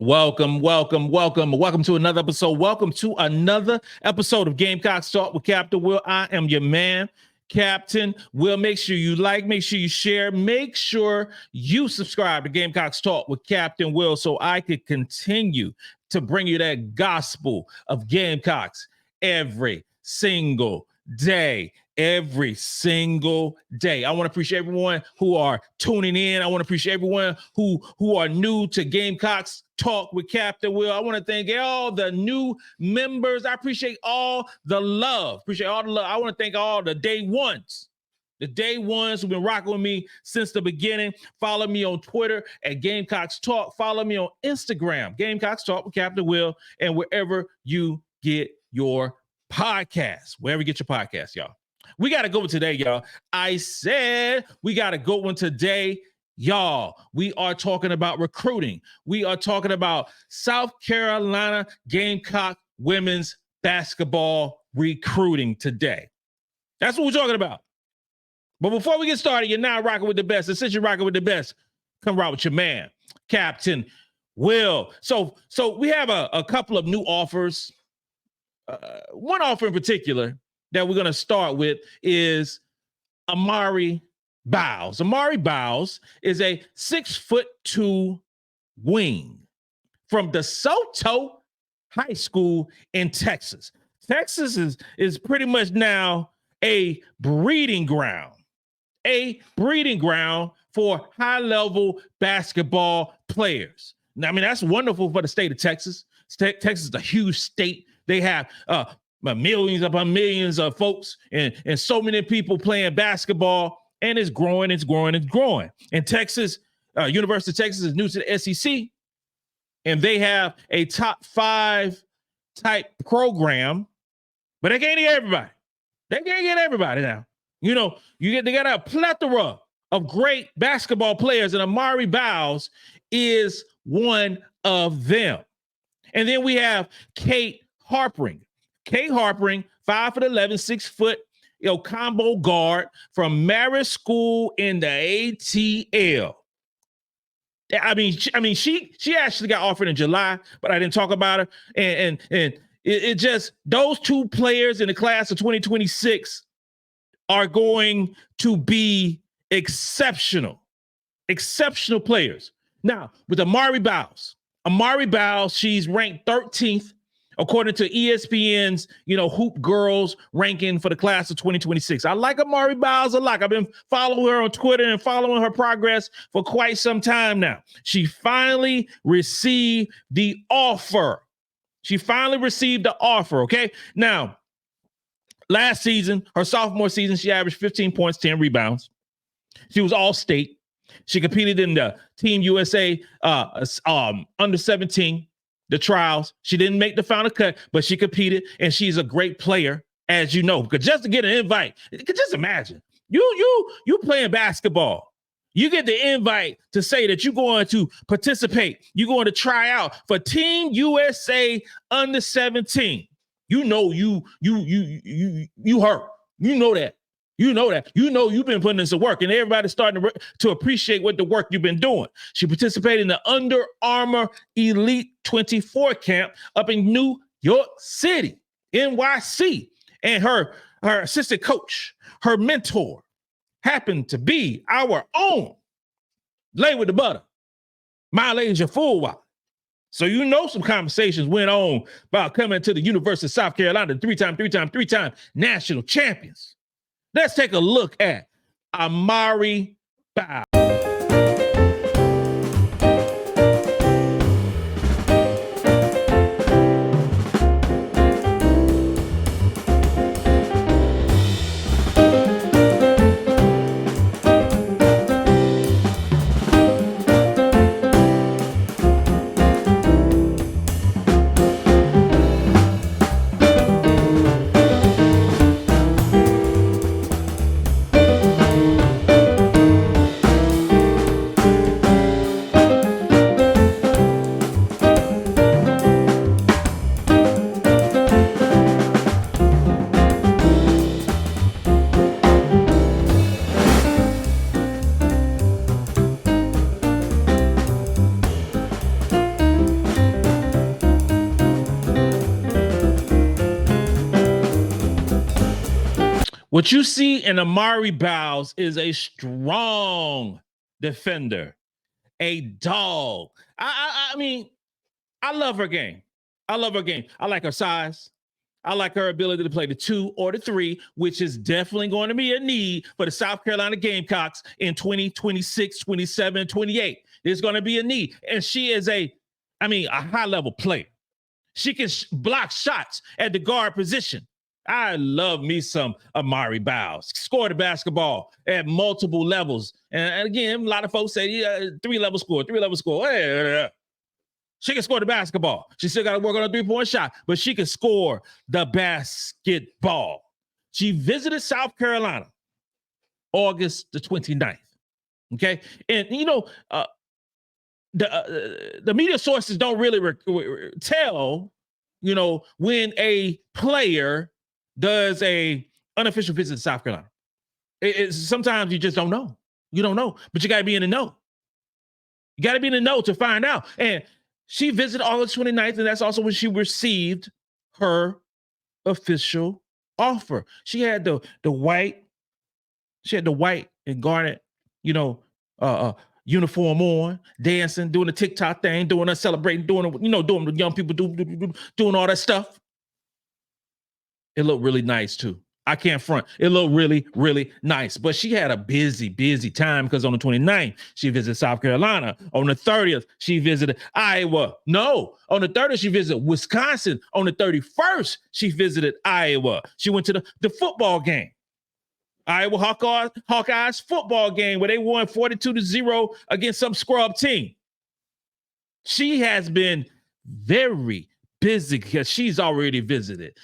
Welcome to another episode. Welcome to another episode of Gamecocks Talk with Captain Will. I am your man, Captain Will. Make sure you like, make sure you share, make sure you subscribe to Gamecocks Talk with Captain Will so I could continue to bring you that gospel of Gamecocks every single day. I want to appreciate everyone who are tuning in. I want to appreciate everyone who are new to Gamecocks Talk with Captain Will. I want to thank all the new members. I appreciate all the love. I want to thank all the day ones. The day ones who've been rocking with me since the beginning. Follow me on Twitter at Gamecocks Talk. Follow me on Instagram, Gamecocks Talk with Captain Will, and wherever you get your podcasts. Wherever you get your podcasts, y'all. We got to go today, y'all. I said we got to go one today, y'all. We are talking about recruiting. We are talking about South Carolina Gamecock women's basketball recruiting today. That's what we're talking about. But before we get started, you're now rocking with the best. And since you're rocking with the best, come rock with your man, Captain Will. So we have a couple of new offers. One offer in particular that we're going to start with is Amari Boughs. Amari Boughs is a 6'2" wing from DeSoto High School in Texas. Texas is pretty much now a breeding ground for high-level basketball players. Now, I mean, that's wonderful for the state of Texas. Texas is a huge state. They have millions upon millions of folks and so many people playing basketball, and it's growing. And Texas, University of Texas is new to the SEC, and they have a top 5 type program, but they can't get everybody. Now. You know, they got a plethora of great basketball players, and Amari Boughs is one of them. And then we have Kate Harpring. Kate Harpring, 5'11", 6 foot, combo guard from Marist School in the ATL. I mean, she actually got offered in July, but I didn't talk about her. And it just, those two players in the class of 2026 are going to be exceptional players. Now, with Amari Boughs, she's ranked 13th according to ESPN's, Hoop Girls ranking for the class of 2026. I like Amari Boughs a lot. I've been following her on Twitter and following her progress for quite some time now. She finally received the offer. Okay? Now, last season, her sophomore season, she averaged 15 points, 10 rebounds. She was all-state. She competed in the Team USA under 17, the trials. She didn't make the final cut, but she competed, and she's a great player, as you know. Because just to get an invite, just imagine you playing basketball. You get the invite to say that you're going to participate. You're going to try out for Team USA under 17. You know you hurt. You know that. You've been putting in some work, and everybody's starting to appreciate what the work you've been doing. She participated in the Under Armour Elite 24 camp up in New York City, NYC. And her assistant coach, her mentor, happened to be our own Lay with the Butter, MiLaysia Fulwiley. So some conversations went on about coming to the University of South Carolina, three-time national champions. Let's take a look at Amari Boughs. What you see in Amari Boughs is a strong defender, a dog. I mean, I love her game. I love her game. I like her size. I like her ability to play the 2 or the 3, which is definitely going to be a need for the South Carolina Gamecocks in 2026, 27, 28. There's going to be a need. And she is a high-level player. She can block shots at the guard position. I love me some Amari Boughs. Score the basketball at multiple levels. And again, a lot of folks say, yeah, 3-level score. She can score the basketball. She still got to work on a 3-point shot, but she can score the basketball. She visited South Carolina August the 29th. Okay. And, the media sources don't really tell, when a player does a unofficial visit to South Carolina. Sometimes you just don't know. You don't know, but you got to be in the know. You got to be in the know to find out. And she visited August 29th, and that's also when she received her official offer. She had the white and garnet, uniform on, dancing, doing the TikTok thing, doing her celebrating, doing the young people doing all that stuff. It looked really nice too. I can't front. It looked really, really nice. But she had a busy, busy time because on the 29th, she visited South Carolina. On the 30th, she visited Iowa. No, on the 30th, she visited Wisconsin. On the 31st, she visited Iowa. She went to the football game. Iowa Hawkeyes football game where they won 42-0 against some scrub team. She has been very busy because she's already visited,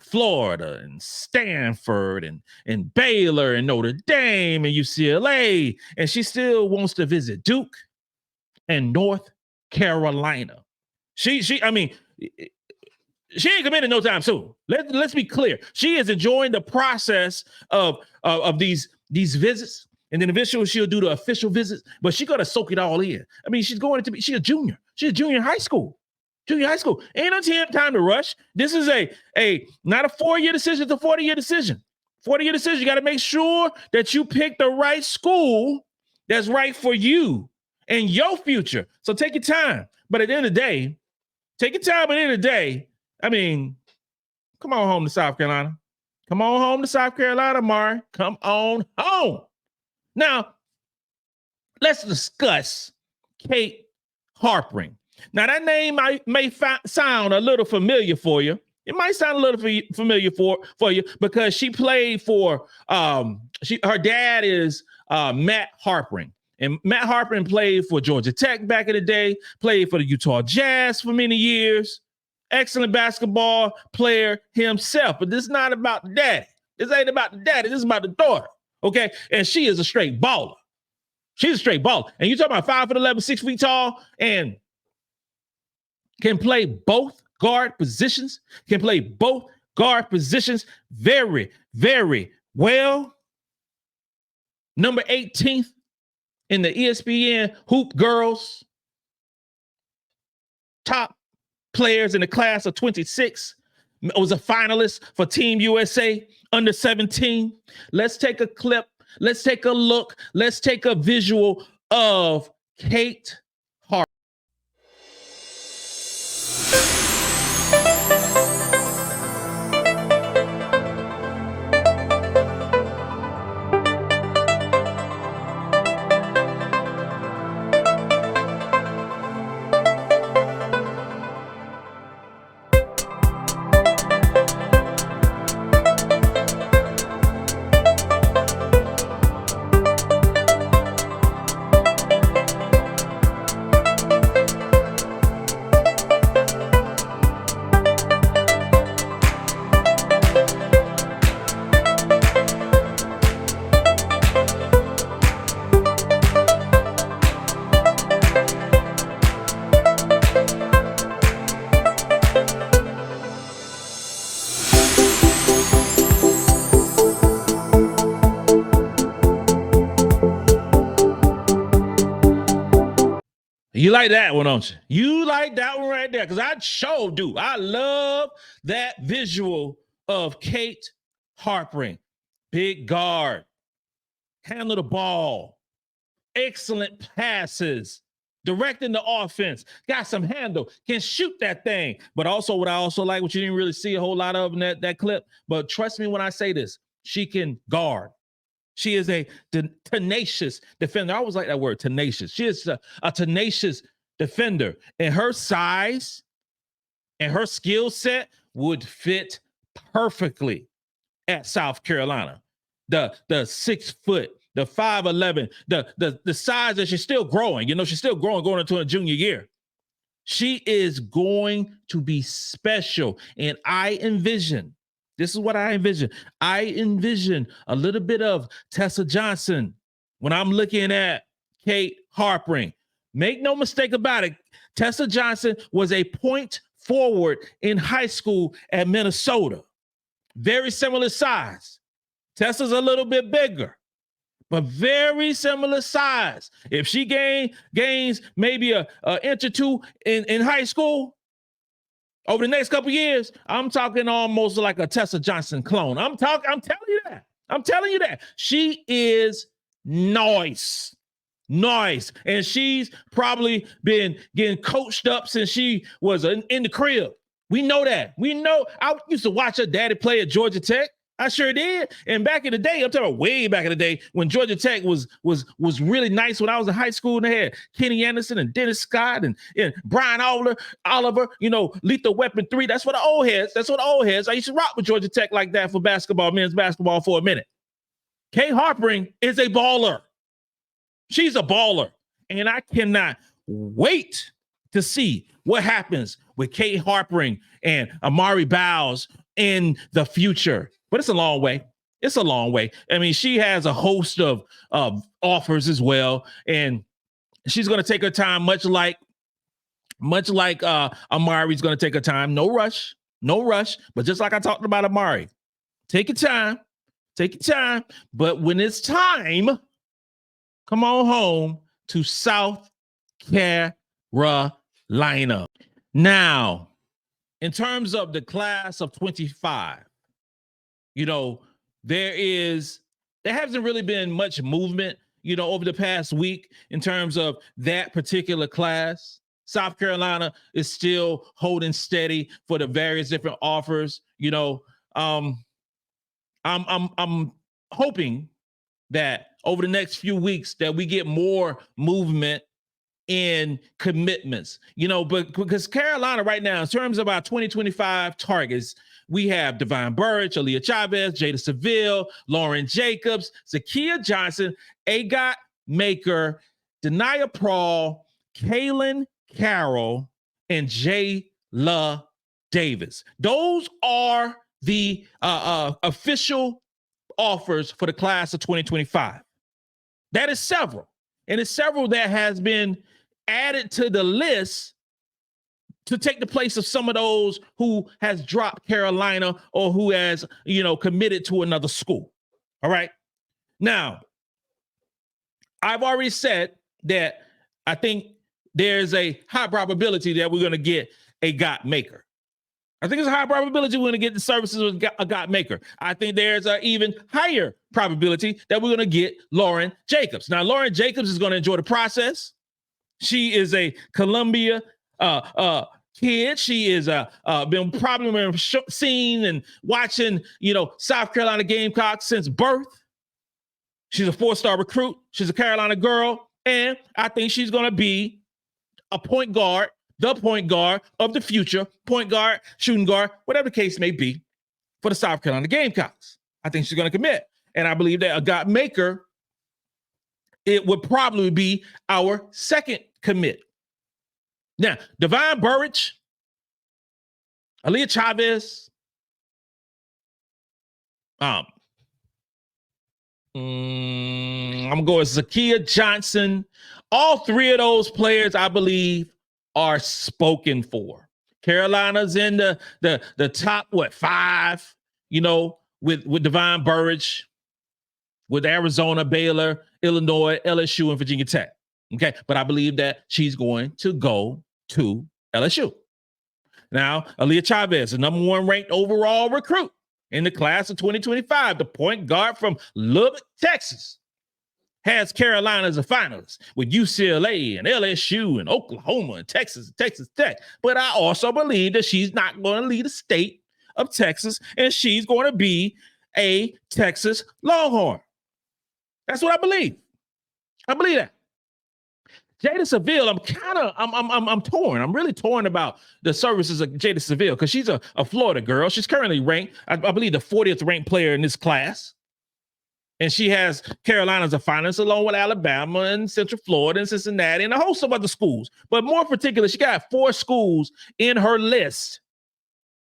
Florida and Stanford and Baylor and Notre Dame and UCLA. And she still wants to visit Duke and North Carolina. She ain't committed no time soon. Let's be clear. She is enjoying the process of these visits. And then eventually she'll do the official visits, but she's going to soak it all in. I mean, she's a junior. She's a junior in high school. Junior high school. Ain't no time to rush. This is not a 4-year decision, it's a 40-year decision. 40-year decision. You got to make sure that you pick the right school that's right for you and your future. So take your time. But at the end of the day, I mean, come on home to South Carolina. Come on home to South Carolina, Mari. Come on home. Now, let's discuss Kate Harpring. Now, that name may sound a little familiar for you. It might sound a little familiar for you because she played for, her dad is Matt Harpring. And Matt Harpring played for Georgia Tech back in the day, played for the Utah Jazz for many years. Excellent basketball player himself. But this is not about the daddy. This ain't about the daddy. This is about the daughter. Okay? And she is a straight baller. She's a straight baller. And you talking about 5'11", 6 feet tall, and can play both guard positions, very, very well. Number 18th in the ESPN Hoop Girls top players in the class of 26. Was a finalist for Team USA under 17. Let's take a clip. Let's take a look. Let's take a visual of Kate Hart. You like that one, don't you? You like that one right there, because I sure do. I love that visual of Kate Harpring. big guard, handle the ball, excellent passes, directing the offense, got some handle, can shoot that thing. But also what I also like, what you didn't really see a whole lot of in that clip, but trust me when I say this, she can guard. She is a tenacious defender. I always like that word, tenacious. She is a tenacious defender, and her size and her skill set would fit perfectly at South Carolina. The 6 foot, the 5'11", the size that she's still growing. You know, she's still growing going into a junior year. She is going to be special, and I envision. This is what I envision. I envision a little bit of Tessa Johnson when I'm looking at Kate Harpring. Make no mistake about it. Tessa Johnson was a point forward in high school at Minnesota. Very similar size. Tessa's a little bit bigger, but very similar size. If she gains maybe an inch or two in high school, over the next couple of years, I'm talking almost like a Tessa Johnson clone. I'm telling you that. I'm telling you that. She is nice. And she's probably been getting coached up since she was in the crib. We know that. We know. I used to watch her daddy play at Georgia Tech. I sure did. And back in the day, I'm talking about way back in the day when Georgia Tech was really nice when I was in high school, and they had Kenny Anderson and Dennis Scott and Brian Oliver, you know, Lethal Weapon 3. That's what the old heads. I used to rock with Georgia Tech like that for basketball, men's basketball for a minute. Kay Harpring is a baller. She's a baller. And I cannot wait to see what happens with Kay Harpring and Amari Boughs in the future. But it's a long way. It's a long way. I mean, she has a host of offers as well, and she's going to take her time, much like Amari's going to take her time. No rush. But just like I talked about Amari, take your time. But when it's time, come on home to South Carolina. Now, in terms of the class of 25, you know, there hasn't really been much movement, you know, over the past week in terms of that particular class. South Carolina is still holding steady for the various different offers. You know, I'm hoping that over the next few weeks that we get more movement in commitments, you know, but because Carolina right now, in terms of our 2025 targets, we have Divine Burridge, Aaliyah Chavez, Jada Seville, Lauren Jacobs, Zakia Johnson, Agot Maker, Denia Prawl, Kaylin Carroll, and Jayla Davis. Those are the official offers for the class of 2025. That is several. And it's several that has been added to the list to take the place of some of those who has dropped Carolina or who has, you know, committed to another school. All right. Now, I've already said that I think there's a high probability that we're going to get a Got Maker. I think there's a high probability we're going to get the services of a Got Maker. I think there's an even higher probability that we're going to get Lauren Jacobs. Now, Lauren Jacobs is going to enjoy the process. She is a Columbia kid. She is been seen and watching, you know, South Carolina Gamecocks since birth. She's a 4-star recruit. She's a Carolina girl. And I think she's going to be a point guard, the point guard of the future, point guard, shooting guard, whatever the case may be for the South Carolina Gamecocks. I think she's going to commit. And I believe that a Got Maker, it would probably be our second commit. Now, Divine Burridge, Aaliyah Chavez, I'm going to go with Zakia Johnson. All three of those players, I believe, are spoken for. Carolina's in the top, 5, you know, with Divine Burridge, with Arizona, Baylor, Illinois, LSU, and Virginia Tech. Okay, but I believe that she's going to go to LSU. Now, Aaliyah Chavez, the number 1 ranked overall recruit in the class of 2025. The point guard from Lubbock, Texas, has Carolina as a finalist with UCLA and LSU and Oklahoma and Texas Tech. But I also believe that she's not going to lead the state of Texas, and she's going to be a Texas Longhorn. That's what I believe. I believe that. Jada Seville, I'm torn. I'm really torn about the services of Jada Seville because she's a Florida girl. She's currently ranked, I believe, the 40th ranked player in this class. And she has Carolina as a finalist along with Alabama and Central Florida and Cincinnati and a host of other schools. But more particular, she got 4 schools in her list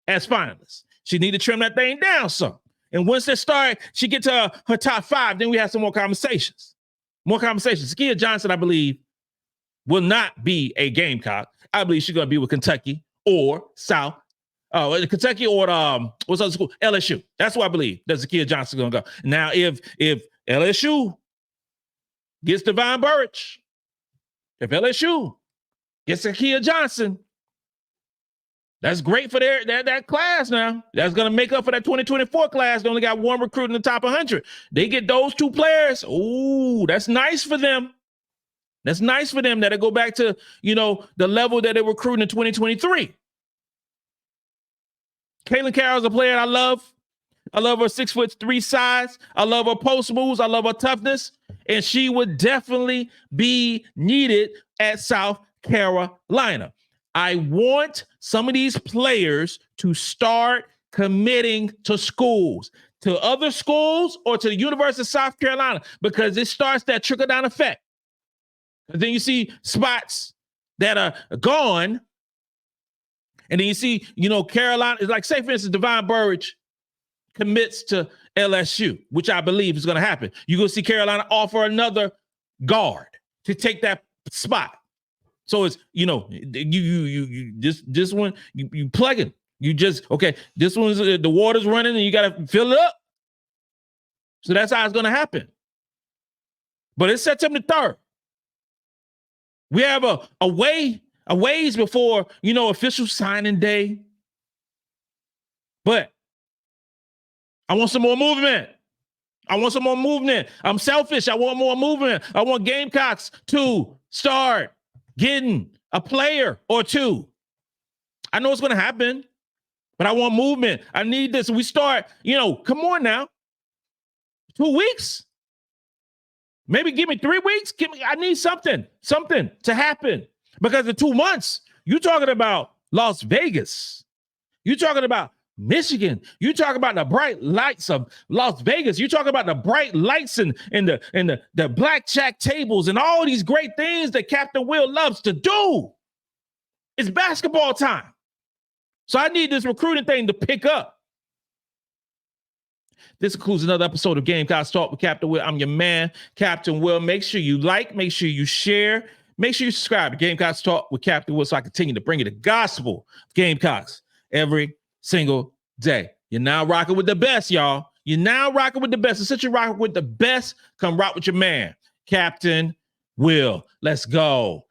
as finalists. She need to trim that thing down some. And once they start, she get to her top 5, then we have some more conversations. Sania Johnson, I believe, will not be a Gamecock. I believe she's going to be with Kentucky or Kentucky or what's other school? LSU. That's what I believe. That's Sania Johnson going to go. Now, if LSU gets Divine Burridge, if LSU gets Sania Johnson, that's great for that class now. That's going to make up for that 2024 class. They only got 1 recruit in the top 100. They get those 2 players. Ooh, that's nice for them. That's nice for them that it go back to, the level that they were recruiting in 2023. Caitlin Carroll's a player I love. I love her 6'3" size. I love her post moves. I love her toughness. And she would definitely be needed at South Carolina. I want some of these players to start committing to schools, to other schools or to the University of South Carolina, because it starts that trickle-down effect. And then you see spots that are gone. And then you see, Carolina is like, say, for instance, Divine Burridge commits to LSU, which I believe is going to happen. You're going to see Carolina offer another guard to take that spot. So it's, this one, you plug it. You just, okay, this one's, the water's running and you got to fill it up. So that's how it's going to happen. But it's September 3rd. We have a ways before, official signing day. But I want some more movement. I'm selfish. I want more movement. I want Gamecocks to start getting a player or 2. I know it's going to happen, but I want movement. I need this. We start, come on now. 2 weeks. Maybe give me 3 weeks. I need something to happen. Because in 2 months, you're talking about Las Vegas. You're talking about Michigan. You talk about the bright lights of Las Vegas. You talk about the bright lights and the blackjack tables and all these great things that Captain Will loves to do. It's basketball time. So I need this recruiting thing to pick up. This concludes another episode of Gamecocks Talk with Captain Will. I'm your man, Captain Will. Make sure you like, make sure you share, make sure you subscribe to Gamecocks Talk with Captain Will so I continue to bring you the gospel of Gamecocks every single day. You're now rocking with the best, y'all. You're now rocking with the best. And since you're rocking with the best, come rock with your man, Captain Will. Let's go.